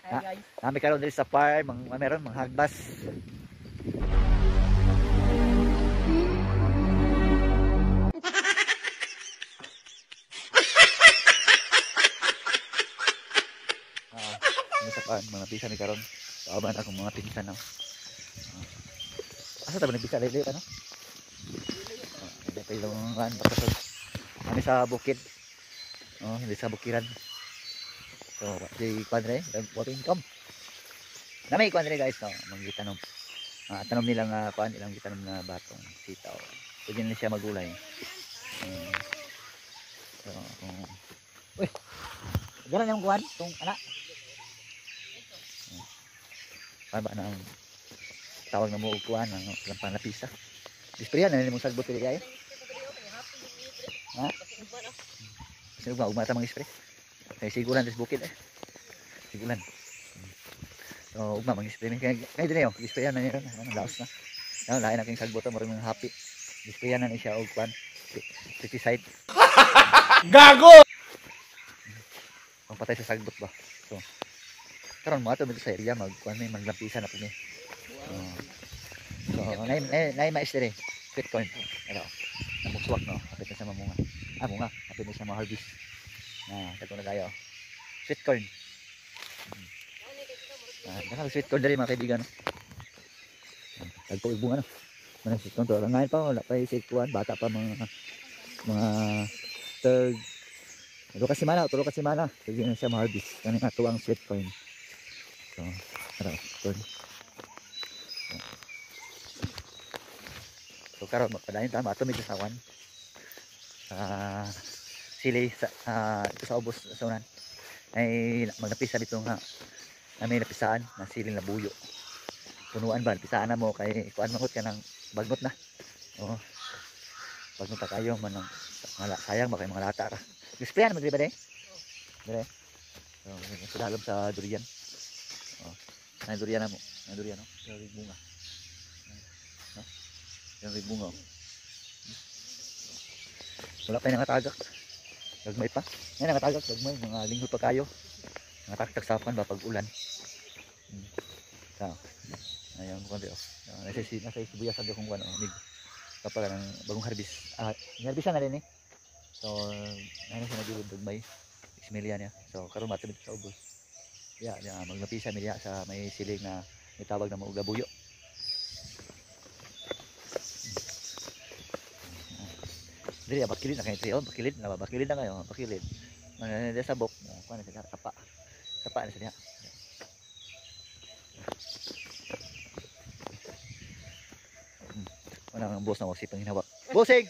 Nami karon diri sa farm, meron mga hagbas. Sa farm, mga pinsan ni karon. Kauban akong mga pinsan no. Asa ta ba nagbisa dili ano? Hindi pa yung bakasod. Kami sa bukid. Hindi sa bukiran. So, di kwadre, what income. Nami kwadre guys, no, mangitanom. Tanom nilang kuan ilang gitanom na batong sitaw. Pwede na siya magulay. So, uy. Ganun yung kuan, tong anak. Ba na ang tawag na mo kuan ang panapisa. Dispriyan na mo sagbot dili ay. Ha? Sino ba umata mang spray? Kay siguran des bukid eh. Siguran. So ugma mang spray kay dinhi yo, disprayan na niya ano laos na. Ano lain aking sagbot mo ring happy. Disprayan na ni siya og kuan. Pesticide. Gago. Pangpatay sa sagbot ba. So karon mo ato dito sa area magkuan may maglapisan na pud ni. So nay mais dire. Sweet corn. Ano? Namukswak no. Kapit na siya mamunga. Munga. Kapit na siya ma-harvest. Kato na tayo. Sweet corn. Sweet corn dire mga kaibigan. Tagpo bunga no. Mana sweet corn to lang ngayon pa wala pa sweet corn bata pa mga third tulo ka semana. Sige na siya ma-harvest. Kani nga tuwang sweet corn. So, ano, corn. So karon magpadayon ta ato medyo sawan. Sili sa ito sa ubos sa unan. Ay magnapisa dito nga. May napisaan na siling na buyo. Punuan ba napisaan na mo kay kuan mangot ka ng bagnot na. Bagnot ta kayo man ng sayang ba kay mga lata ra. Displayan mo di ba de? Dire. So dalom sa durian. Ay durian na mo. Ay durian no. Yung bunga. Yung bunga. Wala pa nangatagak. Gagmay pa. Ay nangatagak gagmay mga linggo pa kayo. Nangatagsapan ba pag ulan. So, ayun ko dito. Nasa sibuyas sabi kong kuan mig kapag ng bagong harvest. Harvest na rin eh. So, ayun siya nagilid gagmay. Ismilya niya. So, karon matamit sa ubos. Magnapisa milya sa may siling na itawag na mauga buyo. Dili bakilid na kayo bakilid na kayo, bakilid. Mga sabok, kuan sa tapa. Tapa na sa diha. Wala ang boss na wasi pang hinawak. Bossing.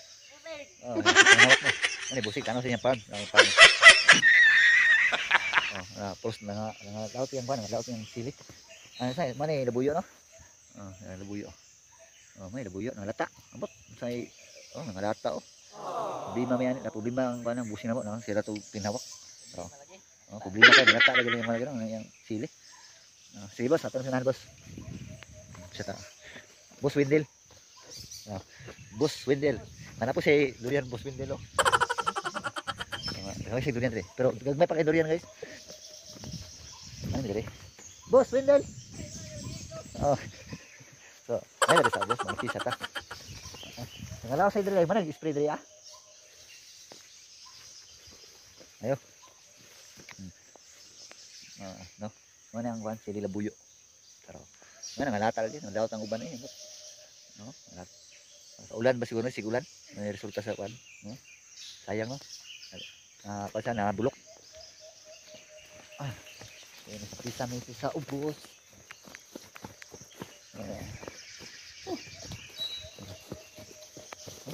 Hinawak mo. Ani bossing kano sa iyang farm, farm. Post na laut yang kuan, laut yang sili. Sa mani labuyo no? Labuyo. May labuyo na lata. Ambot say nangalata Problema may ani, problema ang kanang busin namo no, sila to pinawak. Problema kay nata lagi yung mga ganun yang sili. Sige boss, ato na boss. Sita. Boss Windel. Boss Windel. Mana po si durian Boss Windel oh. Si durian dire. Pero gagmay pa kay durian guys. Ano dire? Boss Windel. So, ay dire sa boss, magkisa ta. Ngalaw sa dire, man nag-spray dire ah. Ayo. No. Mana ang kwan sili labuyo. Pero mana ngalata lagi, nadaot ang uban eh. No? Sa ulan ba siguro sigulan? May resulta sa kwan, no? Sayang no. Kasi na bulok. Ayun sa pisa may sa ubos.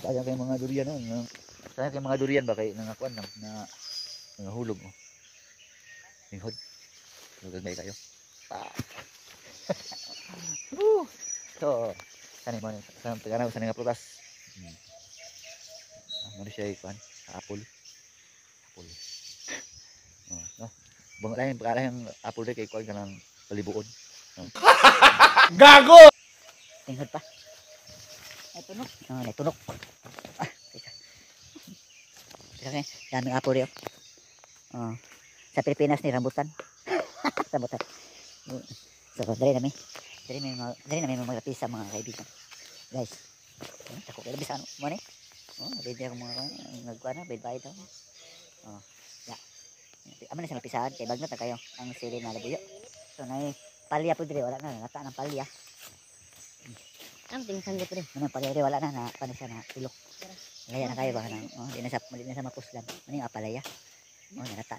Sayang kay mga durian no. Sayang kay mga durian ba kay nangakuan na nangahulog mo. Lingkod. Lugay kayo. So, kanay mo sa taganaw sa nga prutas. Ano siya ikuan? Apple. No. Bang lain pagkala yung apple rin kay kuan kanang palibuon. Gago. Lingkod pa. Ay tunok. Tunok. Kasi yan ang apple rin. Sa Pilipinas ni rambutan. Rambutan. So, dali na may magpisa mga kaibigan. Guys, ako kaya bisa ano mo ni? Oh, dito ako mga nagkuha na bait daw. Oh, ya. Amo na sa mapisahan kay bagnot na kayo ang sili na labuyo. So, nay palya po dire wala na nata ng palya. Ang ting sanggot dire. Manang palya dire wala na panisa na tulok. Laya na kayo ba nang di na sa mapuslan. Ano yung apalaya? Oh, nata.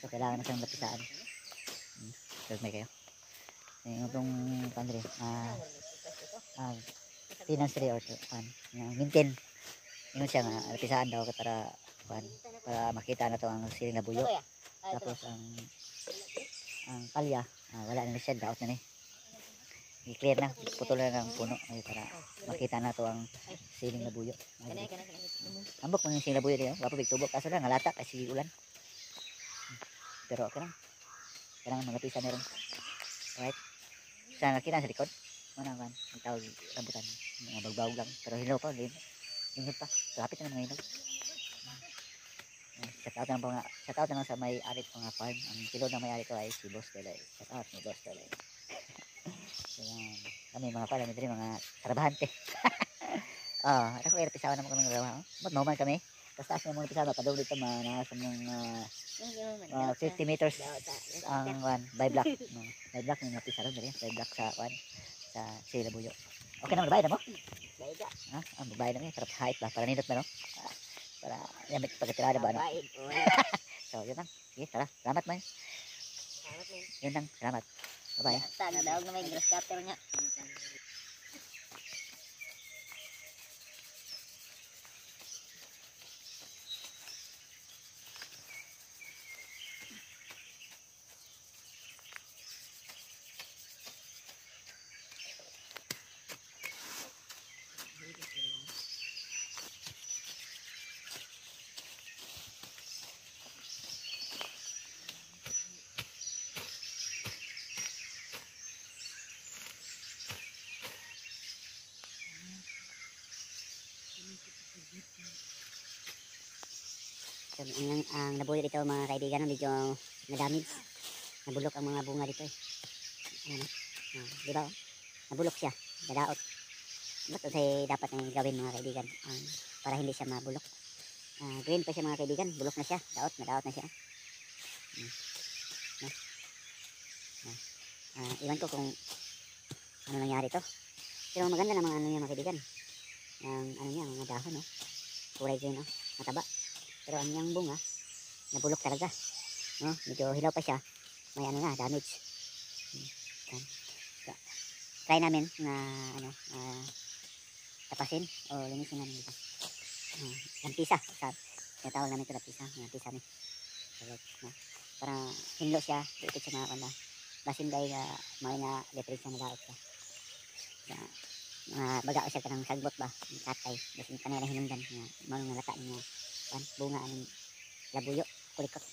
So, kailangan na sa mapisaan. So, may kayo. Yung itong pandre, tenancy or maintain. Ingon siya nga, napisaan daw para makita na to ang siling na buyo. Tapos ang palya, wala na siya, daot na ni. I-clear na, putol na ng puno para makita na to ang siling na buyo. Ambok mo yung siling na buyo din, wala pa bigtubok. Kaso lang, ngalata kasi ulan. Pero okay lang. Kailangan mga pisa meron. Alright. Sa nakita sa likod, mana kan, tawag rambutan, mga bagbawag lang. Pero hilaw pa, lingkod pa. Lapit na mga hilaw. Shout out naman sa may-ari mga farm. Ang kilod na may-ari ko ay si Boss Delay. Shout out ni Boss Delay. Ayan. Kami mga pala, may mga karabahante. Ako kaya pisawan naman kami ng trabaho. Ba't normal kami? Tapos taas na muna pisawan, padawin dito nasa mga 50 meters ang by block. By block yung napisawan na rin. By block sa Sila Buyo. Okay naman, bayad na mo? Bayad ka. Bayad na mo. Para height ba? Para nindot na no? Para yamit pagkatirada ba no? So yun lang. Sige, tara. Salamat man. Yun lang. Salamat. Bye-bye. Nadawag na may grass cutter niya. So, ang nabulo dito mga kaibigan, medyo na-damage. Nabulok ang mga bunga dito eh. Ayan, di ba? Nabulok siya, dadaot. Ba't ay dapat na gawin mga kaibigan para hindi siya mabulok. Green pa siya mga kaibigan, bulok na siya, nadaot na siya. Iwan ko kung ano nangyari to. Pero maganda na mga ano niya mga kaibigan. Ang ano niya, mga dahon, no? Kulay green, no? Mataba. Pero ang niyang bunga, nabulok talaga. No? Medyo hilaw pa siya. May ano na, damage. So, try namin na tapasin o linisin namin dito. Lampisa. Tinatawag namin ito lampisa. Lampisa namin. So, para hinlo siya, ikot siya mga kanda. Basin dahil may na leverage siya na daot siya. Baga siya ka ng sagbot ba, katay. Basin kanila hinungdan. Malong nalata niya. Bunga ng labuyo, kulikot.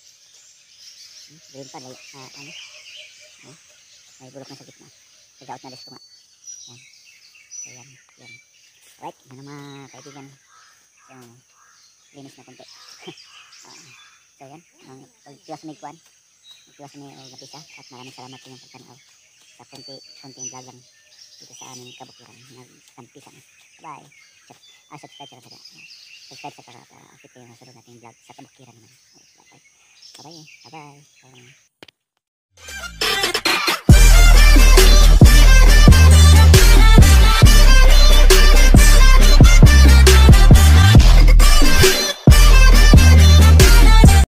Green pa, may bulok na sa gitna. Nag-out na listo nga. Yan. So, yan. Alright, yan ang mga kaibigan. So, linis na konti. So, yan. Pag-tiwas may kuwan. Pag-tiwas may lapisa. At maraming salamat sa inyong pagtanaw. Sa konting vlog lang dito sa aming kabukiran. Nagkampisa na. Bye. Subscribe sa kanya. Subscribe sa kanya. Kita yung nasunod natin vlog sa kabukiran naman. Bye-bye. Bye-bye.